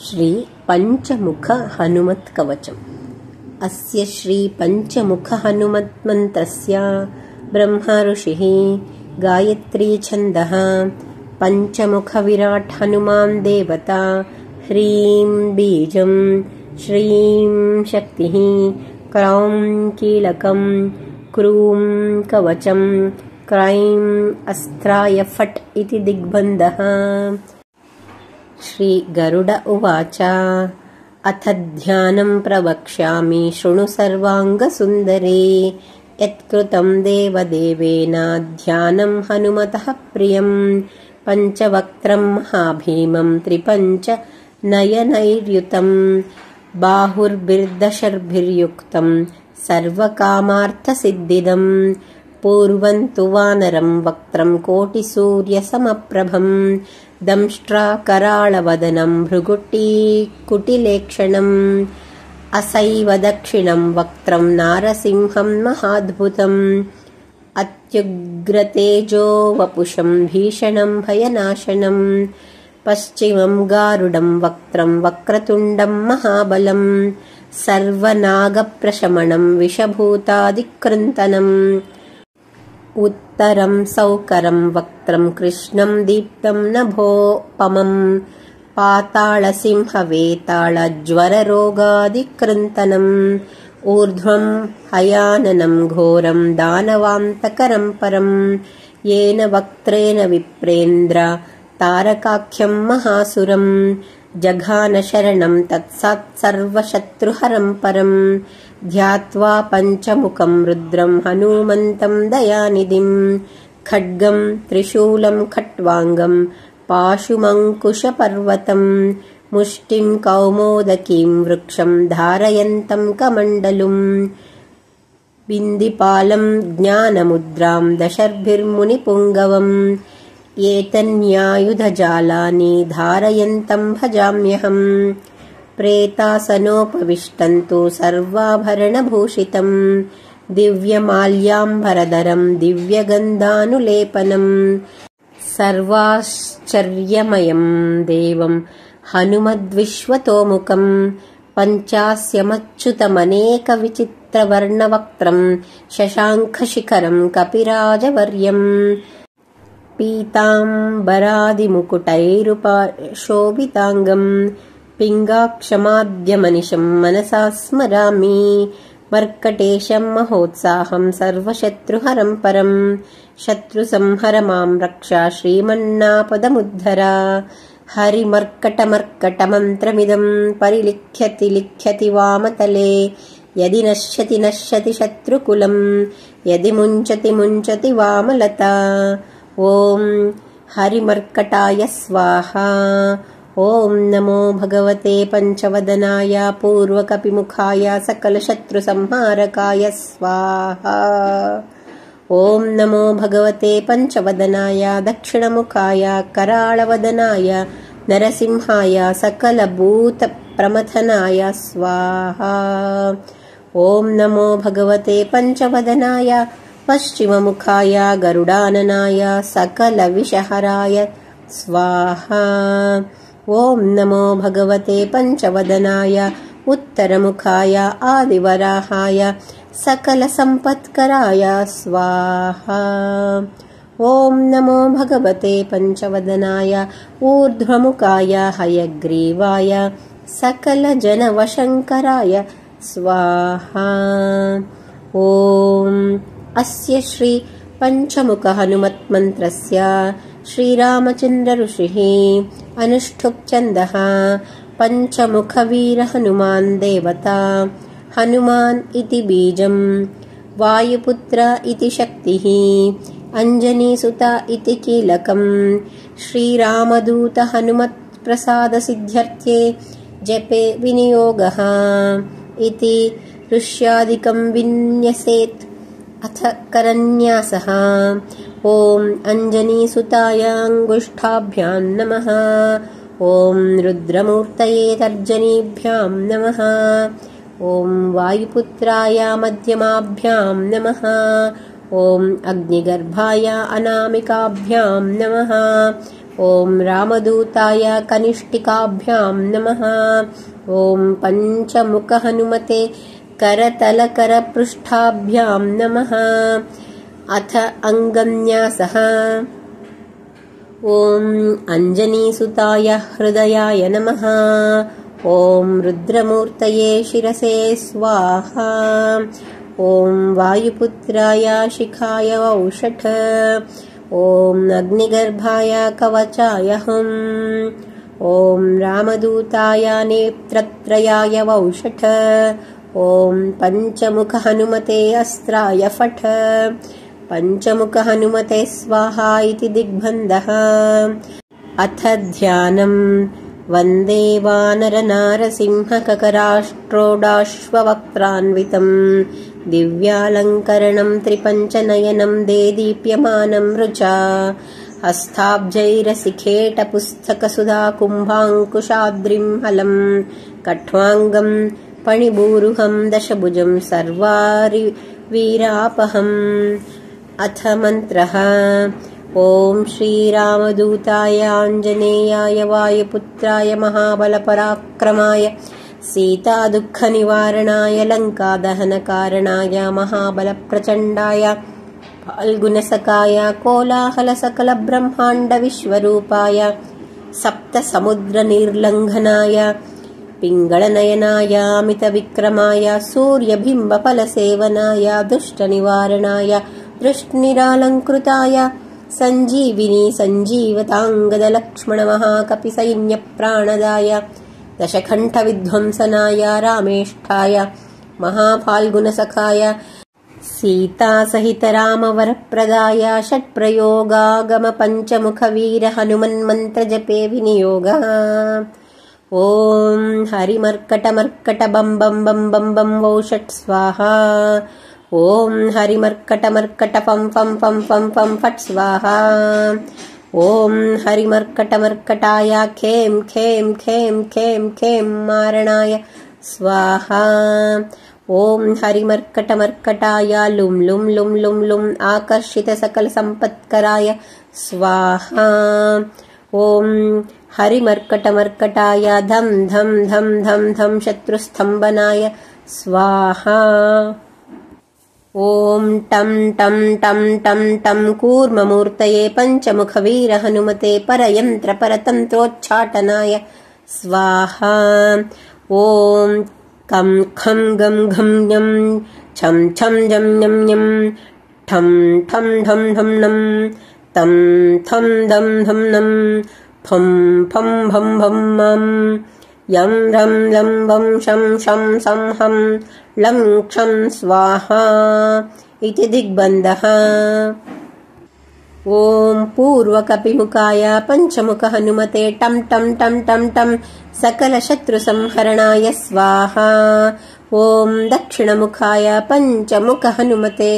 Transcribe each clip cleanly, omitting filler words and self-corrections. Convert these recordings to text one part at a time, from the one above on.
श्री पंचमुख हनुमत् कवचम्। अस्य श्री पंचमुख हनुमत् मन्त्रस्य ब्रह्मा ऋषिः गायत्री छन्दः पंचमुख विराट् हनुमान् देवता ह्रीं बीजं श्रीं शक्तिः क्रौं कीलकं क्रूं कवचं क्रैं अस्त्राय फट् इति दिग्बन्धः। श्री गरुड उवाच अथ ध्यानं प्रवक्ष्यामि शृणु सर्वाङ्गसुन्दरे यत्कृतं देवदेवेन ध्यानं हनुमतः प्रियं पञ्चवक्त्रं महाभीमं त्रिपञ्च नयनैर्युतं बाहुर्भिर्दशर्भिर्युक्तं सर्वकामार्थसिद्धिदं पूर्वं तु वानरं वक्त्रं कोटिसूर्यसमप्रभं दंष्ट्राकराळवदनं भृगुटीकुटिलेक्षणम् असैव दक्षिणं वक्त्रं नारसिंहं महाद्भुतम् अत्युग्रतेजो वपुषं भीषणं भयनाशनं पश्चिमं गारुडं वक्त्रं वक्रतुण्डं महाबलं सर्वनागप्रशमनं विषभूतादिकृन्तनम् उत्तरं सौकरं वक्त्रं कृष्णं दीप्तं नभोपमं पातालसिंहवेतालज्वररोगादिकृन्तनम् ऊर्ध्वं हयाननं घोरं दानवान्तकरं परं येन वक्त्रेण विप्रेन्द्र तारकाख्यं महासुरं जघानशरणं तत्सर्वशत्रुहरं परं ध्यात्वा पञ्चमुखं रुद्रं हनूमन्तं दयानिधिं खड्गं त्रिशूलं खट्वाङ्गं पाशुमङ्कुशपर्वतं मुष्टिं कौमोदकीं वृक्षं धारयन्तं कमण्डलुं बिन्दिपालं ज्ञानमुद्रां दशर्भिर्मुनिपुङ्गवम् एतन्यायुधजालानि धारयन्तं भजाम्यहम् प्रेतासनोपविष्टन्तु सर्वाभरणभूषितं दिव्यमाल्याम्बरधरं दिव्यगन्धानुलेपनं सर्वाश्चर्यमयं देवं हनुमद्विश्वतोमुखं पञ्चास्यमच्युतमनेकविचित्रवर्णवक्त्रं शशाङ्खशिखरं कपिराजवर्यम् पीताम्बरादिमुकुटैरुपशोभिताङ्गं पिङ्गाक्षमाद्यमनिशं मनसा स्मरामि मर्कटेशं महोत्साहं सर्वशत्रुहरं परं शत्रुसंहर मां रक्षा श्रीमन्नापदमुद्धर हरिमर्कटमर्कटमन्त्रमिदं लिख्यति वामतले यदि नश्यति नश्यति शत्रुकुलं यदि मुञ्चति वामलता ॐ हरिमर्कटाय स्वाहा। ॐ नमो भगवते पञ्चवदनाय पूर्वकपिमुखाय सकलशत्रुसंहारकाय स्वाहा। ॐ नमो भगवते पञ्चवदनाय दक्षिणमुखाय कराळवदनाय नरसिंहाय सकलभूतप्रमथनाय स्वाहा। ॐ नमो भगवते पञ्चवदनाय पश्चिममुखाय गरुडाननाय सकलविषहराय स्वाहा। ॐ नमो भगवते पञ्चवदनाय उत्तरमुखाय आदिवराहाय सकलसम्पत्कराय स्वाहा। ॐ नमो भगवते पञ्चवदनाय ऊर्ध्वमुखाय हयग्रीवाय सकलजनवशङ्कराय स्वाहा। ॐ अस्य श्री पंचमुख हनुमत् मन्त्रस्य श्रीरामचन्द्र ऋषिः अनुष्ठुप् छन्दः पंचमुखवीर हनुमान् देवता हनुमान् इति बीजं वायुपुत्र इति शक्तिः अञ्जनीसुत इति कीलकं श्रीरामदूत हनुमत् प्रसादसिद्ध्यर्थे जपे विनियोगः इति ऋष्यादिकं विन्यसेत्। अथ करन्यासः ॐ अञ्जनीसुताय अङ्गुष्ठाभ्यां नमः ॐ रुद्रमूर्तये तर्जनीभ्यां नमः ॐ वायुपुत्राय मध्यमाभ्यां नमः ॐ अग्निगर्भाय अनामिकाभ्यां नमः ॐ रामदूताय कनिष्ठिकाभ्यां नमः। ॐ पञ्चमुखहनुमते करतलकरपृष्ठाभ्यां नमः। अथ अङ्गन्यासः। ॐ अञ्जनीसुताय हृदयाय नमः। ॐ रुद्रमूर्तये शिरसे स्वाहा। ॐ वायुपुत्राय शिखाय औषठ। ॐ अग्निगर्भाय कवचाय हुम्। ॐ रामदूताय नेत्रत्रयाय वौषठ। ॐ पञ्चमुखहनुमते अस्त्राय फट्। पञ्चमुखहनुमते स्वाहा इति दिग्बन्धः। अथ ध्यानम्। वन्दे वानरनारसिंहककराष्ट्रोडाश्ववक्त्रान्वितम् दिव्यालङ्करणम् त्रिपञ्चनयनम् देदीप्यमानम् ऋचा। हस्ताब्जैरसिखेटपुस्तकसुधाकुम्भाङ्कुशाद्रिम् हलम् कट्वाङ्गम् पणिबूरुहम् दशभुजम् सर्वारिवीरापहम्। अथ मन्त्रः। ॐ श्रीरामदूताय आञ्जनेयाय वायुपुत्राय महाबलपराक्रमाय सीतादुःखनिवारणाय लङ्कादहनकारणाय महाबलप्रचण्डाय फाल्गुनसखाय कोलाहलसकलब्रह्माण्डविश्वरूपाय सप्तसमुद्रनिर्लङ्घनाय पिङ्गळनयनाय अमितविक्रमाय सूर्यबिम्बफलसेवनाय दुष्टनिवारणाय दृष्टिनिरालङ्कृताय सञ्जीविनी सञ्जीवताङ्गदलक्ष्मणमहाकपिसैन्यप्राणदाय दशकण्ठविध्वंसनाय रामेष्ठाय महाफाल्गुनसखाय सीतासहितरामवरप्रदाय षट्प्रयोगागमपञ्चमुखवीरहनुमन्मन्त्रजपे विनियोगः। ॐ हरिमर्कटमर्कट बं बं बं बं बं वौषट् स्वाहा। ॐ हरिमर्कटमर्कट फं फं फं फं फं फट् स्वाहा। ॐ हरिमर्कटमर्कटाय खें खें खें खें खें मारणाय स्वाहा। ॐ हरिमर्कटमर्कटाय लुं लुं लुं लुं लुं आकर्षितसकलसम्पत्कराय स्वाहा। ॐ हरिमर्कटमर्कटाय धं धं धं धं धं शत्रुस्तम्भनाय स्वाहा। ॐ टं टं टं टं टं कूर्ममूर्तये पञ्चमुखवीरहनुमते परयन्त्रपरतन्त्रोच्चाटनाय स्वाहा। ॐ कं खं गं घं ञं छं छं जं ञं ञं ठं ठं ढं ढं नं तं थं दं धं नं फं फं भं भं मं यं रं लं वं शं शं सं हं लं क्षं स्वाहा इति दिग्बन्धः। ॐ पूर्वकपिमुखाय पञ्चमुखहनुमते टं टं टं टं टं सकलशत्रुसंहरणाय स्वाहा। ॐ दक्षिणमुखाय पञ्चमुखहनुमते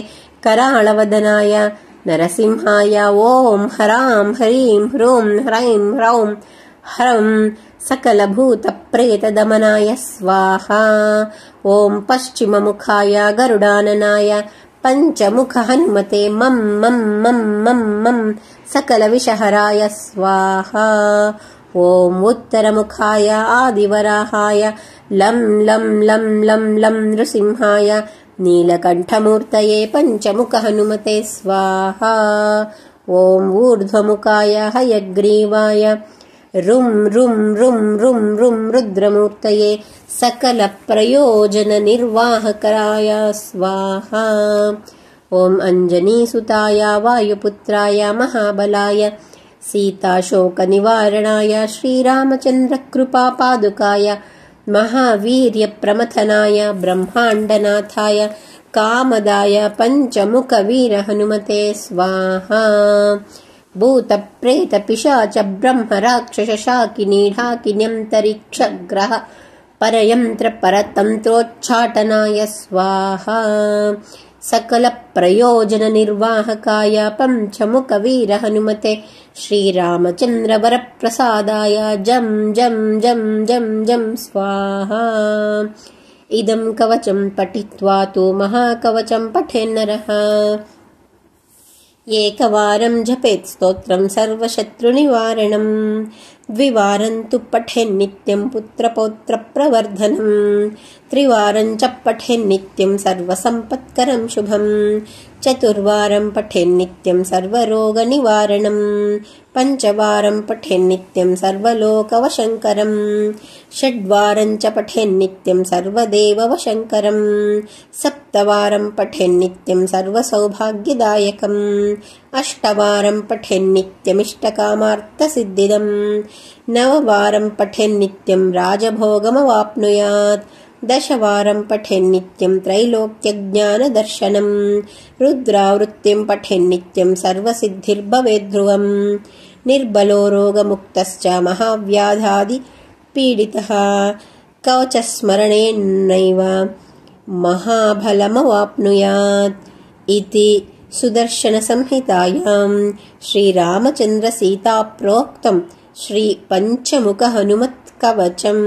कराळवदनाय नरसिंहाय ॐ हरां हरीं ह्रूं ह्रैं ह्रौं हरं सकलभूतप्रेतदमनाय स्वाहा। ॐ पश्चिममुखाय गरुडाननाय पञ्चमुखहनुमते मं मं मं मं मं सकलविषहराय स्वाहा। ॐ उत्तरमुखाय आदिवराहाय लं लं लं लं लं नृसिंहाय नीलकण्ठमूर्तये पञ्चमुखहनुमते स्वाहा। ॐ ऊर्ध्वमुखाय हयग्रीवाय रुं रुं रुं रुं रुं रुद्रमूर्तये सकलप्रयोजननिर्वाहकराय स्वाहा। ॐ अञ्जनीसुताय वायुपुत्राय महाबलाय सीताशोकनिवारणाय श्रीरामचन्द्रकृपापादुकाय महावीर्यप्रमथनाय ब्रह्माण्डनाथाय कामदाय पञ्चमुखवीरहनुमते स्वाहा। भूतप्रेतपिशाच ब्रह्मराक्षसशाकिनी ढाकिन्यन्तरिक्षग्रह परयन्त्रपरतन्त्रोच्चाटनाय स्वाहा। सकलप्रयोजननिर्वाहकाय पञ्चमुखवीरहनुमते श्रीरामचन्द्रवरप्रसादाय जं जं जं जं जं स्वाहा। इदं कवचं पठित्वा तु महाकवचं पठेन्नरः। एकवारं जपेत् स्तोत्रं सर्वशत्रुनिवारणम् द्विवारं तु पठेन्नित्यं पुत्रपौत्रप्रवर्धनम् त्रिवारं च पठेन्नित्यं सर्वसम्पत्करं शुभम् चतुर्वारं पठेन्नित्यं सर्वरोगनिवारणम् पञ्चवारं पठेन्नित्यं सर्वलोकवशङ्करम् षड्वारं च पठेन्नित्यं सर्वदेववशङ्करम् सप्तवारं पठेन्नित्यं सर्वसौभाग्यदायकम् अष्टवारं पठेन्नित्यमिष्टकामार्थसिद्धिदम् नववारं पठेन्नित्यं राजभोगमवाप्नुयात् दशवारं पठेन्नित्यं त्रैलोक्यज्ञानदर्शनम् रुद्रावृत्तिं पठेन्नित्यं सर्वसिद्धिर्भवेद्ध्रुवम् निर्बलो रोगमुक्तश्च महाव्याधादिपीडितः कवचस्मरणेनैव महाफलमवाप्नुयात् इति सुदर्शनसंहितायां श्रीरामचन्द्रसीताप्रोक्तं श्रीपञ्चमुखहनुमत्कवचम्।